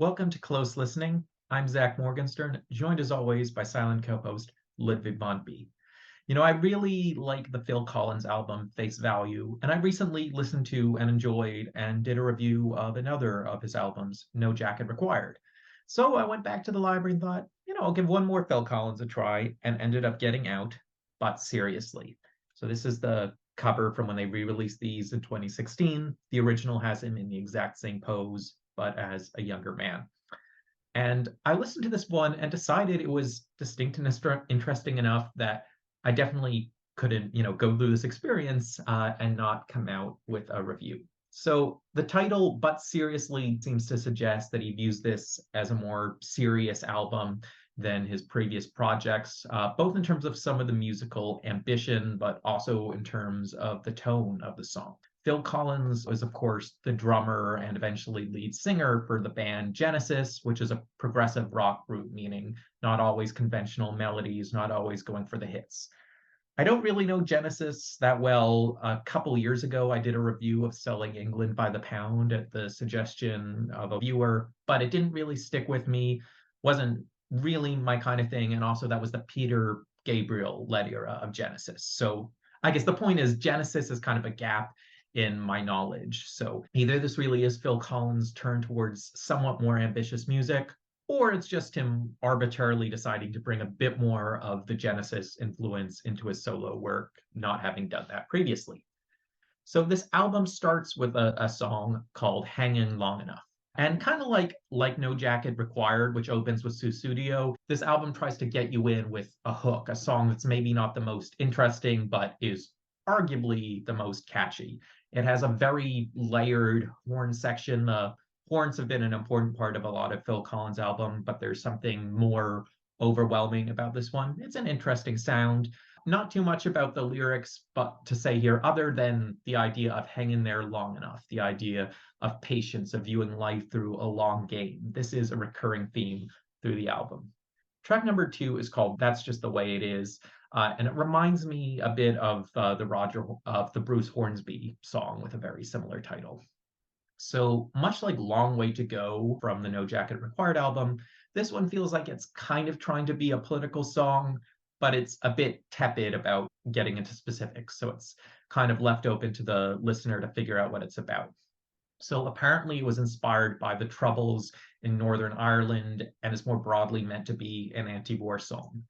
Welcome to Close Listening. I'm Zach Morgenstern, joined as always by silent co-host Ludwig von B. I really like the Phil Collins album Face Value, and I recently listened to and enjoyed and did a review of another of his albums, No Jacket Required. So I went back to the library and thought, I'll give one more Phil Collins a try, and ended up getting out, but seriously. So this is the cover from when they re-released these in 2016. The original has him in the exact same pose, but as a younger man. And I listened to this one and decided it was distinct and interesting enough that I definitely couldn't, go through this experience and not come out with a review. So the title, But Seriously, seems to suggest that he views this as a more serious album than his previous projects, both in terms of some of the musical ambition, but also in terms of the tone of the song. Phil Collins was, of course, the drummer and eventually lead singer for the band Genesis, which is a progressive rock group, meaning not always conventional melodies, not always going for the hits. I don't really know Genesis that well. A couple years ago, I did a review of Selling England by the Pound at the suggestion of a viewer, but it didn't really stick with me. Wasn't really my kind of thing. And also, that was the Peter Gabriel led era of Genesis. So I guess the point is, Genesis is kind of a gap in my knowledge. So either this really is Phil Collins' turn towards somewhat more ambitious music, or it's just him arbitrarily deciding to bring a bit more of the Genesis influence into his solo work, not having done that previously. So this album starts with a song called Hanging Long Enough. And kind of like No Jacket Required, which opens with Susudio, this album tries to get you in with a hook, a song that's maybe not the most interesting, but is arguably the most catchy. It has a very layered horn section. The horns have been an important part of a lot of Phil Collins' album, but there's something more overwhelming about this one. It's an interesting sound. Not too much about the lyrics, but to say here, other than the idea of hanging there long enough, the idea of patience, of viewing life through a long game. This is a recurring theme through the album. Track number 2 is called That's Just the Way It Is. And it reminds me a bit of the Bruce Hornsby song with a very similar title. So much like Long Way to Go from the No Jacket Required album, this one feels like it's kind of trying to be a political song, but it's a bit tepid about getting into specifics. So it's kind of left open to the listener to figure out what it's about. So apparently it was inspired by the Troubles in Northern Ireland and is more broadly meant to be an anti-war song.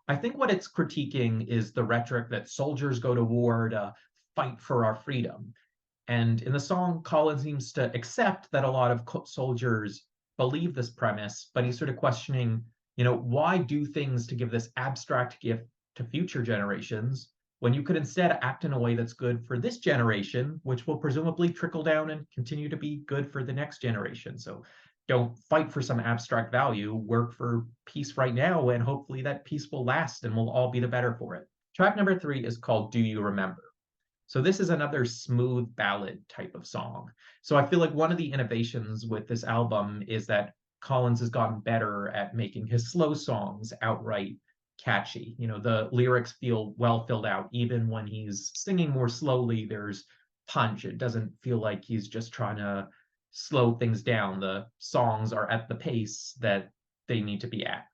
I think what it's critiquing is the rhetoric that soldiers go to war to fight for our freedom. And in the song, Collins seems to accept that a lot of soldiers believe this premise, but he's sort of questioning, why do things to give this abstract gift to future generations when you could instead act in a way that's good for this generation, which will presumably trickle down and continue to be good for the next generation. So don't fight for some abstract value, work for peace right now, and hopefully that peace will last and we'll all be the better for it. Track number 3 is called Do You Remember? So this is another smooth ballad type of song. So I feel like one of the innovations with this album is that Collins has gotten better at making his slow songs outright catchy. The lyrics feel well filled out. Even when he's singing more slowly, there's punch. It doesn't feel like he's just trying to slow things down. The songs are at the pace that they need to be at.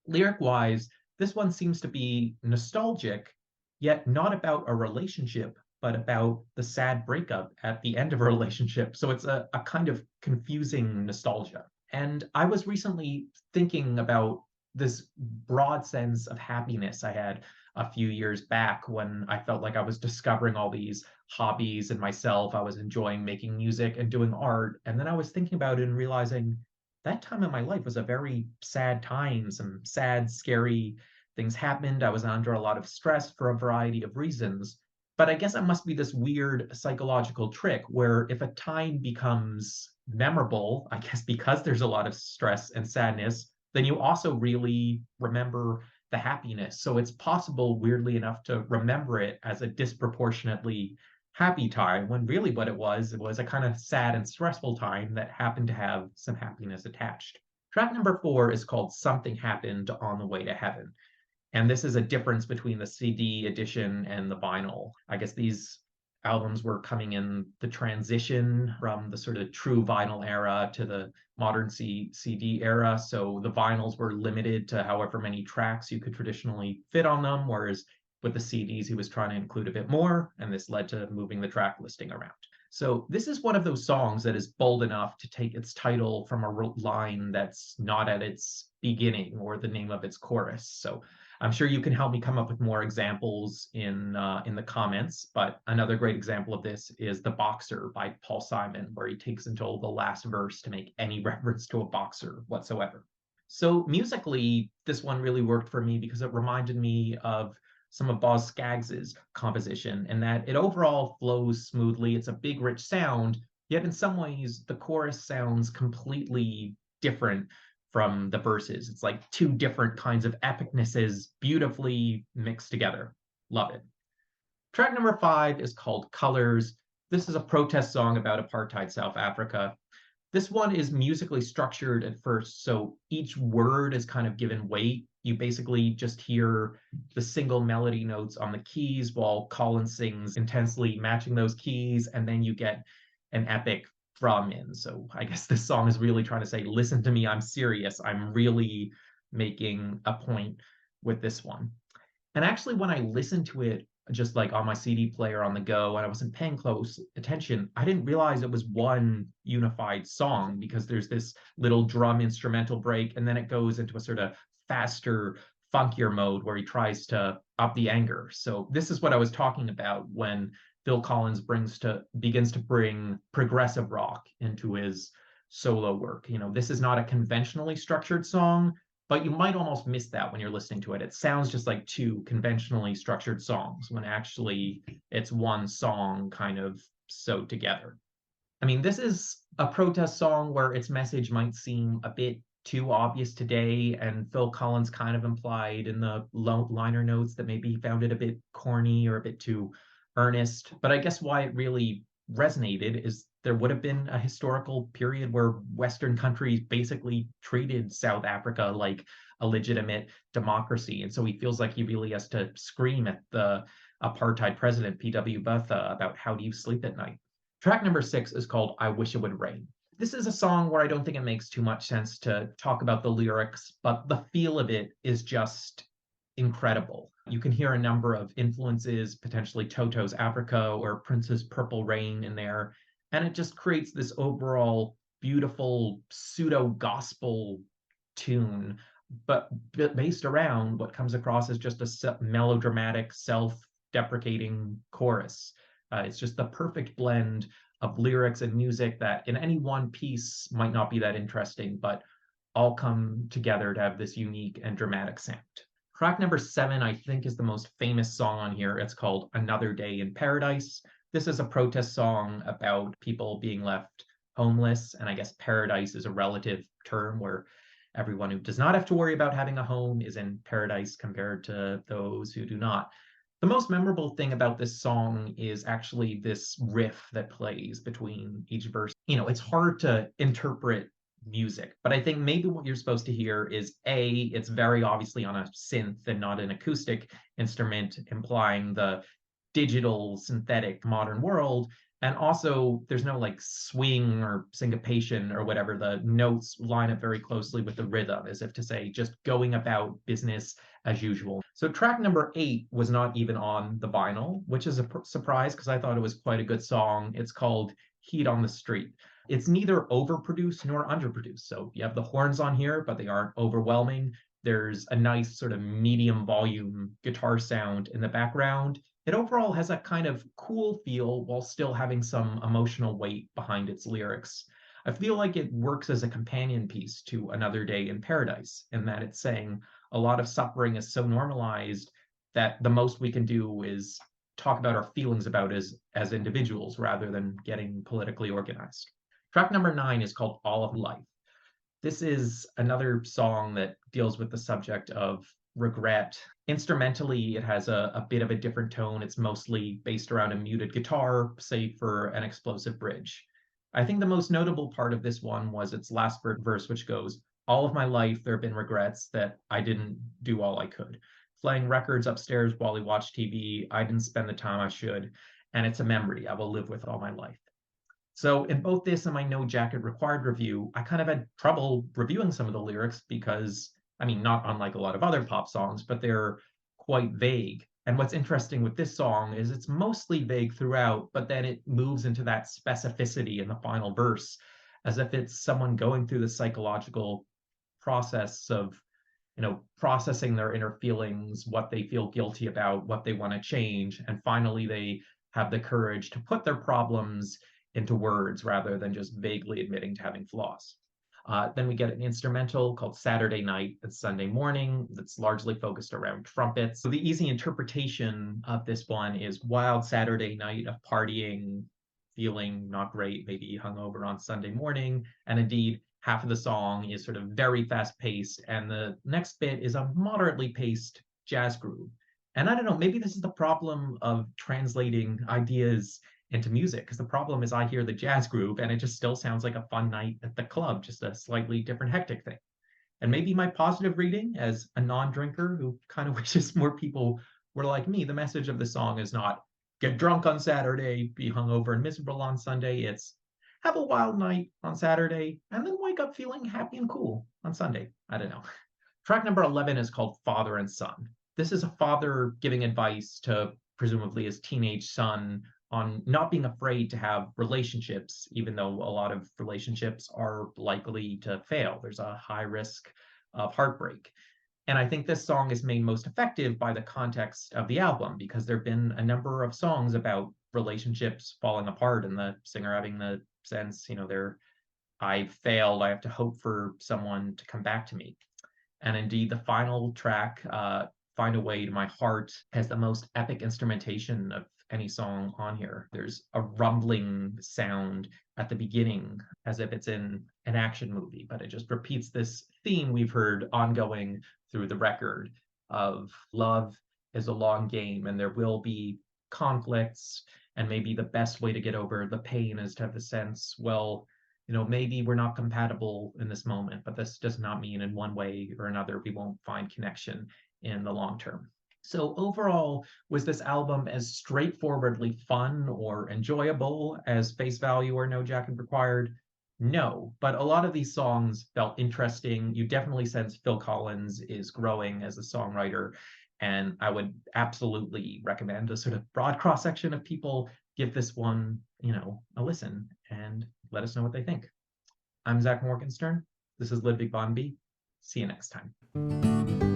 Lyric wise, this one seems to be nostalgic, yet not about a relationship, but about the sad breakup at the end of a relationship. So it's a kind of confusing nostalgia. And I was recently thinking about this broad sense of happiness I had a few years back when I felt like I was discovering all these hobbies in myself. I was enjoying making music and doing art. And then I was thinking about it and realizing that time in my life was a very sad time. Some sad, scary things happened. I was under a lot of stress for a variety of reasons. But I guess it must be this weird psychological trick where if a time becomes memorable, I guess because there's a lot of stress and sadness, then you also really remember the happiness. So it's possible, weirdly enough, to remember it as a disproportionately happy time when really what it was a kind of sad and stressful time that happened to have some happiness attached. Track number 4 is called Something Happened on the Way to Heaven. And this is a difference between the CD edition and the vinyl. I guess these albums were coming in the transition from the sort of true vinyl era to the modern CD era. So the vinyls were limited to however many tracks you could traditionally fit on them, whereas with the CDs, he was trying to include a bit more, and this led to moving the track listing around. So this is one of those songs that is bold enough to take its title from a line that's not at its beginning or the name of its chorus. So I'm sure you can help me come up with more examples in the comments. But another great example of this is "The Boxer" by Paul Simon, where he takes until the last verse to make any reference to a boxer whatsoever. So musically, this one really worked for me because it reminded me of some of Boz Scaggs's composition, and that it overall flows smoothly. It's a big, rich sound, yet in some ways the chorus sounds completely different from the verses. It's like two different kinds of epicnesses beautifully mixed together. Love it. Track number 5 is called Colors. This is a protest song about apartheid South Africa. This one is musically structured at first, so each word is kind of given weight. You basically just hear the single melody notes on the keys while Collins sings intensely matching those keys, and then you get an epic drum in. So I guess this song is really trying to say, listen to me, I'm serious. I'm really making a point with this one. And actually, when I listened to it just like on my CD player on the go and I wasn't paying close attention, I didn't realize it was one unified song because there's this little drum instrumental break and then it goes into a sort of faster, funkier mode where he tries to up the anger. So this is what I was talking about when Phil Collins begins to bring progressive rock into his solo work. You know, this is not a conventionally structured song, but you might almost miss that when you're listening to it. It sounds just like two conventionally structured songs when actually it's one song kind of sewed together. I mean, this is a protest song where its message might seem a bit too obvious today, and Phil Collins kind of implied in the liner notes that maybe he found it a bit corny or a bit too earnest. But I guess why it really resonated is there would have been a historical period where Western countries basically treated South Africa like a legitimate democracy. And so he feels like he really has to scream at the apartheid president, P.W. Botha, about how do you sleep at night. Track number 6 is called I Wish It Would Rain. This is a song where I don't think it makes too much sense to talk about the lyrics, but the feel of it is just incredible. You can hear a number of influences, potentially Toto's Africa or Prince's Purple Rain in there, and it just creates this overall beautiful pseudo gospel tune, but based around what comes across as just a melodramatic, self-deprecating chorus. It's just the perfect blend of lyrics and music that in any one piece might not be that interesting, but all come together to have this unique and dramatic sound. Track number 7, I think, is the most famous song on here. It's called Another Day in Paradise. This is a protest song about people being left homeless, and I guess paradise is a relative term where everyone who does not have to worry about having a home is in paradise compared to those who do not. The most memorable thing about this song is actually this riff that plays between each verse. You know, it's hard to interpret music, but I think maybe what you're supposed to hear is it's very obviously on a synth and not an acoustic instrument, implying the digital synthetic modern world. And also there's no like swing or syncopation or whatever. The notes line up very closely with the rhythm, as if to say just going about business as usual. So track number 8 was not even on the vinyl, which is a surprise because I thought it was quite a good song. It's called Heat on the Street. It's neither overproduced nor underproduced. So you have the horns on here, but they aren't overwhelming. There's a nice sort of medium volume guitar sound in the background. It overall has a kind of cool feel while still having some emotional weight behind its lyrics. I feel like it works as a companion piece to Another Day in Paradise, in that it's saying a lot of suffering is so normalized that the most we can do is talk about our feelings about as individuals rather than getting politically organized. Track number 9 is called All of Life. This is another song that deals with the subject of regret. Instrumentally, it has a bit of a different tone. It's mostly based around a muted guitar, save for an explosive bridge. I think the most notable part of this one was its last verse, which goes, all of my life, there have been regrets that I didn't do all I could. Playing records upstairs while we watched TV, I didn't spend the time I should. and it's a memory I will live with all my life. So in both this and my No Jacket Required review, I kind of had trouble reviewing some of the lyrics because, I mean, not unlike a lot of other pop songs, but they're quite vague. And what's interesting with this song is it's mostly vague throughout, but then it moves into that specificity in the final verse, as if it's someone going through the psychological process of, processing their inner feelings, what they feel guilty about, what they want to change, and finally they have the courage to put their problems into words rather than just vaguely admitting to having flaws. Then we get an instrumental called Saturday Night and Sunday Morning that's largely focused around trumpets. So the easy interpretation of this one is wild Saturday night of partying, feeling not great, maybe hungover on Sunday morning. And indeed, half of the song is sort of very fast paced, and the next bit is a moderately paced jazz groove. And I don't know, maybe this is the problem of translating ideas into music, because the problem is I hear the jazz groove and it just still sounds like a fun night at the club, just a slightly different hectic thing. And maybe my positive reading as a non-drinker who kind of wishes more people were like me, the message of the song is not get drunk on Saturday, be hungover and miserable on Sunday. It's have a wild night on Saturday and then wake up feeling happy and cool on Sunday. I don't know. Track number 11 is called Father and Son. This is a father giving advice to presumably his teenage son on not being afraid to have relationships, even though a lot of relationships are likely to fail. There's a high risk of heartbreak. And I think this song is made most effective by the context of the album, because there have been a number of songs about relationships falling apart and the singer having the sense, I failed, I have to hope for someone to come back to me. And indeed, the final track, Find a Way to My Heart, has the most epic instrumentation of any song on here. There's a rumbling sound at the beginning as if it's in an action movie, but it just repeats this theme we've heard ongoing through the record of love is a long game and there will be conflicts, and maybe the best way to get over the pain is to have the sense, well, maybe we're not compatible in this moment, but this does not mean in one way or another we won't find connection in the long term. So overall, was this album as straightforwardly fun or enjoyable as Face Value or No Jacket Required? No, but a lot of these songs felt interesting. You definitely sense Phil Collins is growing as a songwriter, and I would absolutely recommend a sort of broad cross section of people give this one, a listen and let us know what they think. I'm Zach Morgenstern. This is Ludwig von B. See you next time.